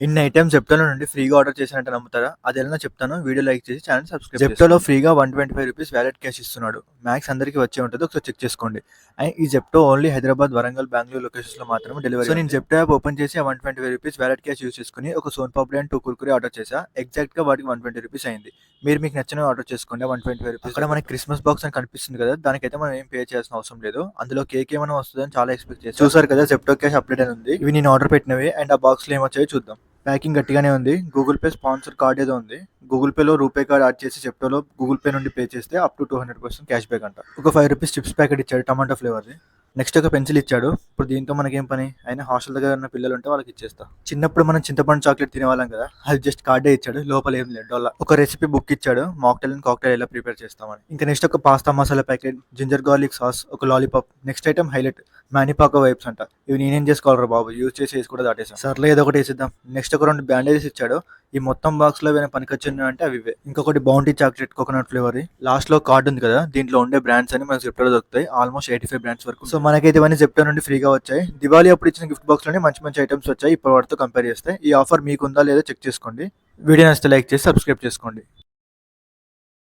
ఇన్ని ఐటెమ్స్ జెప్టోలో నుండి ఫ్రీగా ఆర్డర్ చేశానంటే నమ్ముతారా? అదెలానో చెప్తాను. వీడియో లైక్ చేసి ఛానెల్ సబ్స్క్రైబ్ జెప్టోలో ఫ్రీగా ₹125 వాలెట్ క్యాష్ ఇస్తున్నాడు. మ్యాక్స్ అందరికీ వచ్చే ఉంటది. ఒకసారి చెక్ చేసుకోండి. అండ్ ఈ జెప్టో ఓన్లీ హైదరాబాద్, వరంగల్, బెంగుళూరు లొకేషన్స్‌లో మాత్రమే డెలివరీ. సో నేను జెప్టో యాప్ ఓపెన్ చేసి ఆ ₹125 వాలెట్ క్యాష్ యూజ్ చేసుకొని ఒక సోన్ పాపిడి అండ్ 2 కుర్కురే ఆర్డర్ చేశా. ఎగ్జాక్ట్‌గా వాటికి ₹120 అయింది. మీకు నచ్చినవి ఆర్డర్ చేసుకోండి. ఆ ₹125 అక్కడ మనకి క్రిస్మస్ బాక్స్ అని కనిపిస్తుంది కదా! దానికైతే మనం ఏం పే చేయాల్సిన అవసరం లేదు. అందులో కేక్ ఏమైనా వస్తదని చాలా ఎక్స్‌పెక్ట్ చేశా. చూసారు కదా! జెప్టో క్యాష్ అప్డేట్ అని ఉంది. ఇవి నేను ఆర్డర్ పెట్టినవి అండ్ ఆ బాక్స్‌లో ఏమొచ్చాయో చూద్దాం. ప్యాకింగ్ గట్టిగానే ఉంది. గూగుల్ పే స్పాన్సర్ కార్డ్ ఏదో ఉంది. గూగుల్ పేలో రూపే కార్డ్ యాడ్ చేసి జెప్టోలో గూగుల్ పే నుండి పే చేస్తే అప్ టు 200% క్యాష్ బ్యాక్ అంట. ఒక ₹5 చిప్స్ ప్యాకెట్ ఇచ్చాడు టమాటో ఫ్లేవర్‌ది. నెక్స్ట్ ఒక పెన్సిల్ ఇచ్చాడు. ఇప్పుడు దీంతో మనకేం పని? అయినా హాస్టల్ దగ్గర ఉన్న పిల్లలుంటే వాళ్ళకి ఇచ్చేస్తా. చిన్నప్పుడు మనం చింతపండు చాక్లెట్ తినేవాళ్ళం కదా! అది జస్ట్ కార్డే ఇచ్చాడు. లోపల ఏం లేదు డొల్ల. ఒక రెసిపీ బుక్ ఇచ్చాడు. మాక్టైల్ అండ్ కాక్టైల్ ఎలా ప్రిపేర్ చేస్తామని. ఇంకా నెక్స్ట్ ఒక pasta masala packet, ginger garlic sauce, ఒక లాలీపాప్. నెక్స్ట్ ఐటమ్ హైలైట్ మానిపాకో వైప్స్ అంట. ఇవి నేనేం చేసుకోవాలిరా బాబు? యూజ్ చేసి ఏసి కూడా దాటేసాం. సర్లే ఏదో ఒకటి ఏసిద్దాం. నెక్స్ట్ ఒక 2 బ్యాండేజెస్ ఇచ్చాడు. ఈ మొత్తం బాక్స్‌లో ఏమైనా పనికొచ్చినవి అంటే అవి ఇవే. ఇంకొకటి బౌంటీ చాక్లెట్ కోకోనట్ ఫ్లేవర్‌ది. లాస్ట్‌లో కార్డ్ ఉంది కదా! దీంట్లో ఉండే బ్రాండ్స్ అన్ని మనకు జెప్టోలో దొరుకుతాయి. ఆల్మోస్ట్ 85 బ్రాండ్స్ వరకు. సో మనకైతే ఇవన్నీ జెప్టో నుండి ఫ్రీగా వచ్చాయి. దివాళీ అప్పుడు ఇచ్చిన గిఫ్ట్ బాక్స్‌లోనే మంచి మంచి ఐటెమ్స్ వచ్చాయి. ఇప్పటి వాటితో కంపేర్ చేస్తే. ఈ ఆఫర్ మీకుందా లేదో చెక్ చేసుకోండి. వీడియో నచ్చితే లైక్ చేసి సబ్స్క్రైబ్ చేసుకోండి.